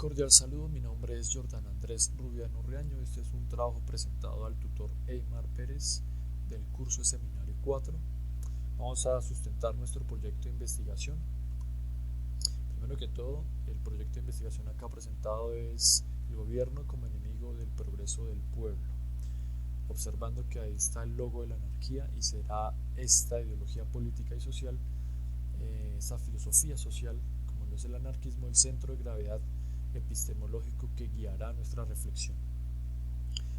cordial saludo, mi nombre es Jordán Andrés Rubiano Riaño. Este es un trabajo presentado al tutor Eymar Pérez del curso de Seminario 4. Vamos a sustentar nuestro proyecto de investigación. Primero que todo, el proyecto de investigación acá presentado es el gobierno como enemigo del progreso del pueblo. Observando que ahí está el logo de la anarquía y será esta ideología política y social, esta filosofía social, como lo es el anarquismo, el centro de gravedad epistemológico que guiará nuestra reflexión.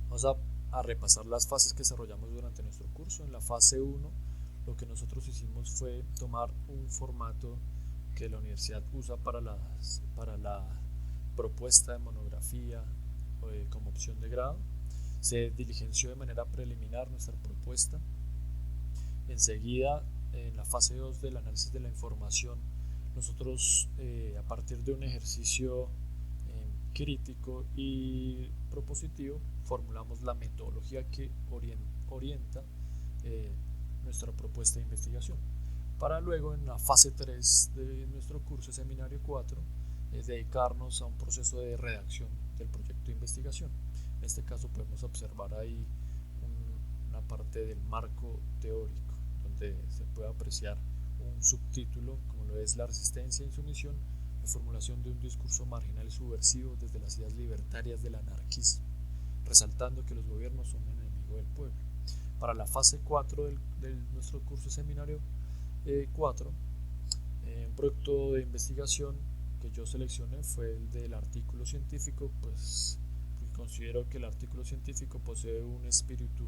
Vamos a repasar las fases que desarrollamos durante nuestro curso. En la fase 1, lo que nosotros hicimos fue tomar un formato que la universidad usa para la propuesta de monografía como opción de grado. Se diligenció de manera preliminar nuestra propuesta. Enseguida, en la fase 2 del análisis de la información, nosotros a partir de un ejercicio crítico y propositivo formulamos la metodología que orienta nuestra propuesta de investigación, para luego en la fase 3 de nuestro curso Seminario 4 dedicarnos a un proceso de redacción del proyecto de investigación. En este caso podemos observar ahí una parte del marco teórico donde se puede apreciar un subtítulo como lo es la resistencia e insumisión, la formulación de un discurso marginal y subversivo desde las ideas libertarias del anarquismo, resaltando que los gobiernos son enemigos del pueblo. Para la fase 4 de nuestro curso Seminario 4, un proyecto de investigación que yo seleccioné fue el del artículo científico, pues considero que el artículo científico posee un espíritu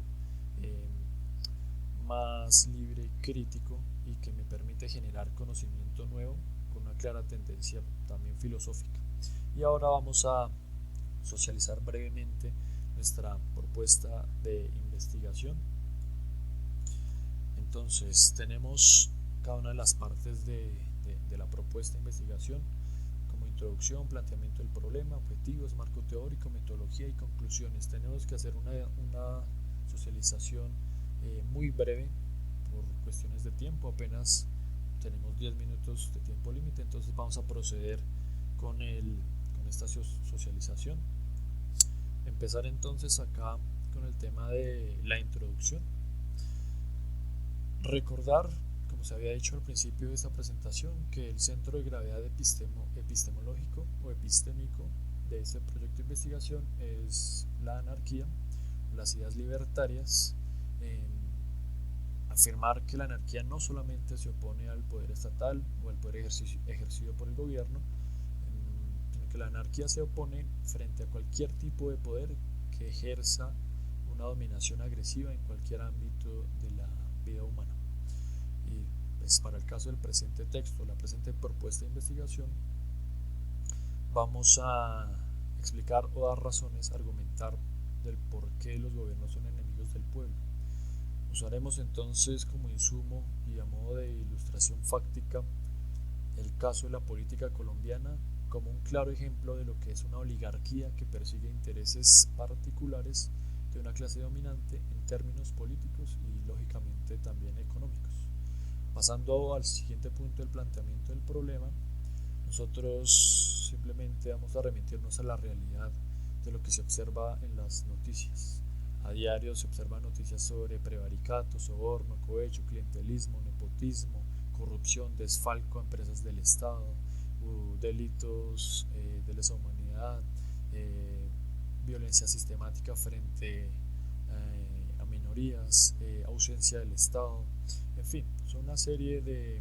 más libre y crítico y que me permite generar conocimiento nuevo con una clara tendencia también filosófica. Y ahora vamos a socializar brevemente nuestra propuesta de investigación. Entonces tenemos cada una de las partes de la propuesta de investigación como introducción, planteamiento del problema, objetivos, marco teórico, metodología y conclusiones. Tenemos que hacer una socialización muy breve por cuestiones de tiempo, apenas tenemos 10 minutos de tiempo límite, entonces vamos a proceder con esta socialización. Empezar entonces acá con el tema de la introducción. Recordar, como se había dicho al principio de esta presentación, que el centro de gravedad epistemológico o epistémico de este proyecto de investigación es la anarquía, las ideas libertarias. Afirmar que la anarquía no solamente se opone al poder estatal o al poder ejercido por el gobierno, sino que la anarquía se opone frente a cualquier tipo de poder que ejerza una dominación agresiva en cualquier ámbito de la vida humana. Y pues para el caso del presente texto, la presente propuesta de investigación, vamos a explicar o dar razones, argumentar del por qué los gobiernos son enemigos del pueblo. Usaremos entonces como insumo y a modo de ilustración fáctica el caso de la política colombiana como un claro ejemplo de lo que es una oligarquía que persigue intereses particulares de una clase dominante en términos políticos y lógicamente también económicos. Pasando al siguiente punto del planteamiento del problema, nosotros simplemente vamos a remitirnos a la realidad de lo que se observa en las noticias. A diario se observan noticias sobre prevaricato, soborno, cohecho, clientelismo, nepotismo, corrupción, desfalco a empresas del Estado, delitos de lesa humanidad, violencia sistemática frente a minorías, ausencia del Estado, en fin, son una serie de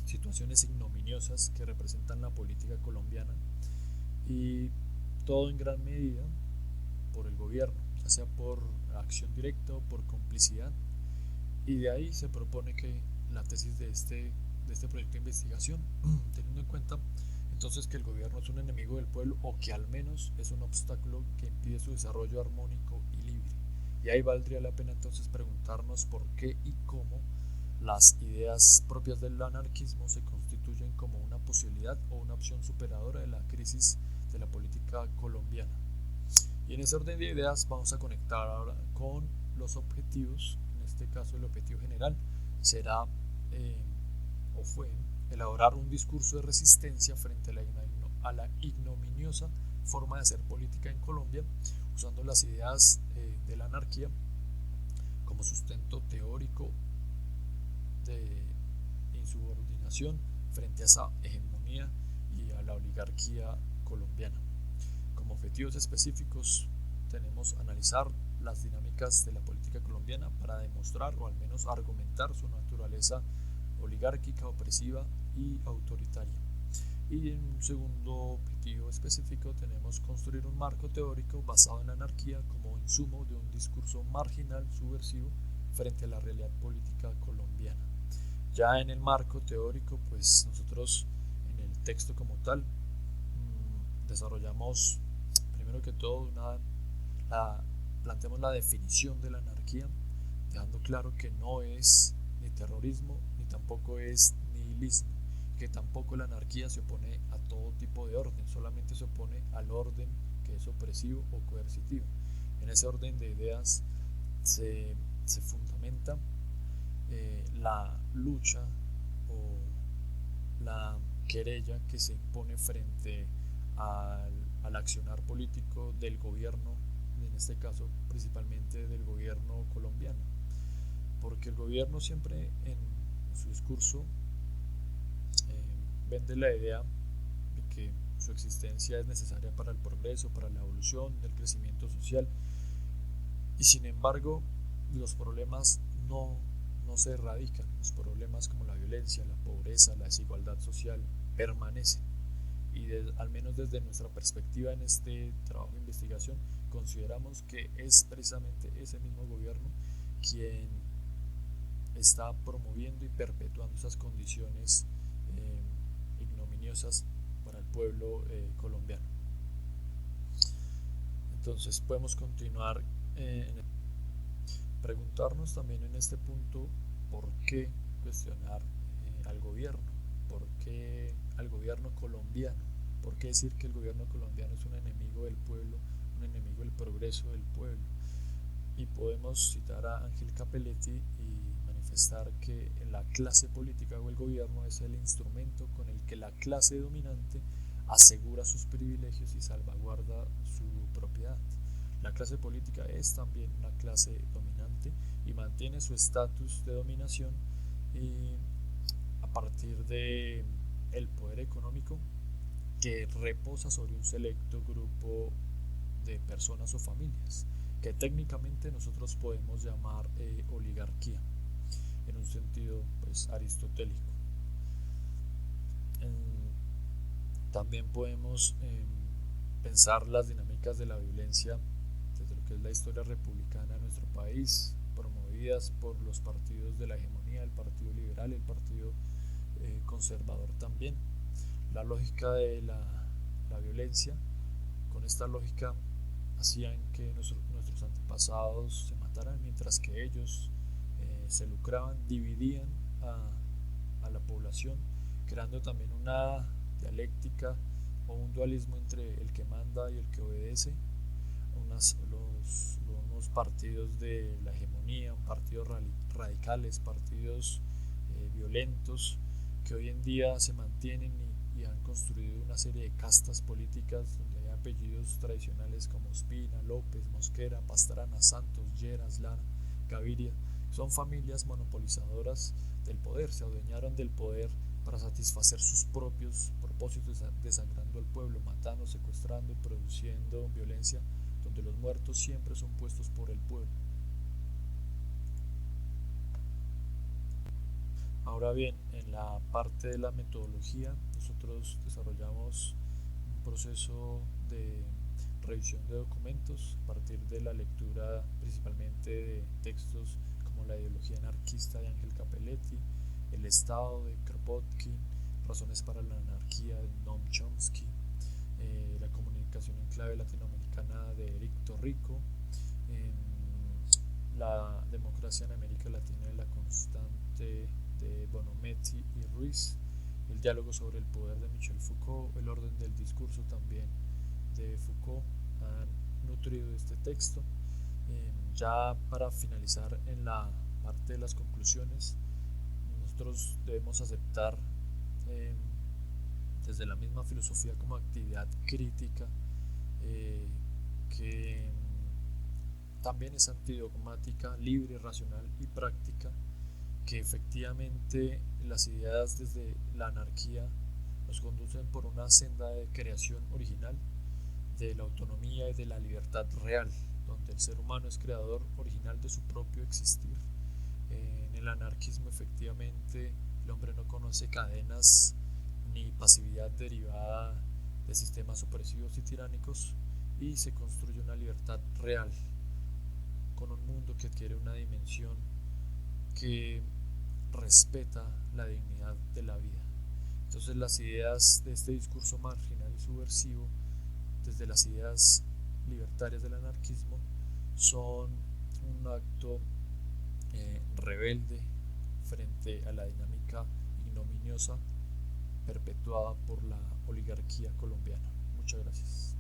situaciones ignominiosas que representan la política colombiana y todo en gran medida por el gobierno, ya sea por acción directa o por complicidad, y de ahí se propone que la tesis de este proyecto de investigación, teniendo en cuenta entonces que el gobierno es un enemigo del pueblo o que al menos es un obstáculo que impide su desarrollo armónico y libre, y ahí valdría la pena entonces preguntarnos por qué y cómo las ideas propias del anarquismo se constituyen como una posibilidad o una opción superadora de la crisis de la política colombiana. Y en ese orden de ideas vamos a conectar ahora con los objetivos. En este caso el objetivo general será o fue elaborar un discurso de resistencia frente a a la ignominiosa forma de hacer política en Colombia, usando las ideas de la anarquía como sustento teórico de insubordinación frente a esa hegemonía y a la oligarquía colombiana. Como objetivos específicos tenemos analizar las dinámicas de la política colombiana para demostrar o al menos argumentar su naturaleza oligárquica, opresiva y autoritaria. Y en un segundo objetivo específico tenemos construir un marco teórico basado en la anarquía como insumo de un discurso marginal subversivo frente a la realidad política colombiana. Ya en el marco teórico, pues nosotros en el texto como tal desarrollamos primero que todo planteamos la definición de la anarquía, dejando claro que no es ni terrorismo ni tampoco es nihilismo, que tampoco la anarquía se opone a todo tipo de orden, solamente se opone al orden que es opresivo o coercitivo. En ese orden de ideas se fundamenta la lucha o la querella que se impone frente al accionar político del gobierno, en este caso principalmente del gobierno colombiano, porque el gobierno siempre en su discurso vende la idea de que su existencia es necesaria para el progreso, para la evolución, el crecimiento social, y sin embargo los problemas no se erradican. Los problemas como la violencia, la pobreza, la desigualdad social permanecen, y al menos desde nuestra perspectiva en este trabajo de investigación consideramos que es precisamente ese mismo gobierno quien está promoviendo y perpetuando esas condiciones ignominiosas para el pueblo colombiano. Entonces podemos continuar preguntarnos también en este punto por qué cuestionar al gobierno, por qué al gobierno colombiano, por qué decir que el gobierno colombiano es un enemigo del pueblo, un enemigo del progreso del pueblo. Y podemos citar a Ángel Capelletti y manifestar que la clase política o el gobierno es el instrumento con el que la clase dominante asegura sus privilegios y salvaguarda su propiedad. La clase política es también una clase dominante y mantiene su estatus de dominación y a partir de el poder económico que reposa sobre un selecto grupo de personas o familias, que técnicamente nosotros podemos llamar oligarquía, en un sentido pues aristotélico. También podemos pensar las dinámicas de la violencia desde lo que es la historia republicana de nuestro país, promovidas por los partidos de la hegemonía, el Partido Liberal, el Partido Conservador también. La lógica de la violencia, con esta lógica hacían que nuestros antepasados se mataran, mientras que ellos se lucraban, dividían a la población, creando también una dialéctica o un dualismo entre el que manda y el que obedece, unos partidos de la hegemonía, partidos radicales, partidos violentos, que hoy en día se mantienen y han construido una serie de castas políticas donde hay apellidos tradicionales como Ospina, López, Mosquera, Pastrana, Santos, Lleras, Lara, Gaviria. Son familias monopolizadoras del poder, se adueñaron del poder para satisfacer sus propios propósitos, desangrando al pueblo, matando, secuestrando y produciendo violencia, donde los muertos siempre son puestos por el pueblo. Ahora bien, en la parte de la metodología, nosotros desarrollamos un proceso de revisión de documentos a partir de la lectura principalmente de textos como La ideología anarquista de Ángel Capelletti, El Estado de Kropotkin, Razones para la anarquía de Noam Chomsky, La comunicación en clave latinoamericana de Eric Torrico, La democracia en América Latina de la constante de Bonometti y Ruiz, El diálogo sobre el poder de Michel Foucault, El orden del discurso también de Foucault han nutrido este texto. Ya para finalizar en la parte de las conclusiones, nosotros debemos aceptar desde la misma filosofía como actividad crítica, que también es antidogmática, libre, racional y práctica, que efectivamente las ideas desde la anarquía nos conducen por una senda de creación original, de la autonomía y de la libertad real, donde el ser humano es creador original de su propio existir. En el anarquismo efectivamente el hombre no conoce cadenas ni pasividad derivada de sistemas opresivos y tiránicos, y se construye una libertad real con un mundo que adquiere una dimensión que respeta la dignidad de la vida. Entonces las ideas de este discurso marginal y subversivo, desde las ideas libertarias del anarquismo, son un acto rebelde frente a la dinámica ignominiosa perpetuada por la oligarquía colombiana. Muchas gracias.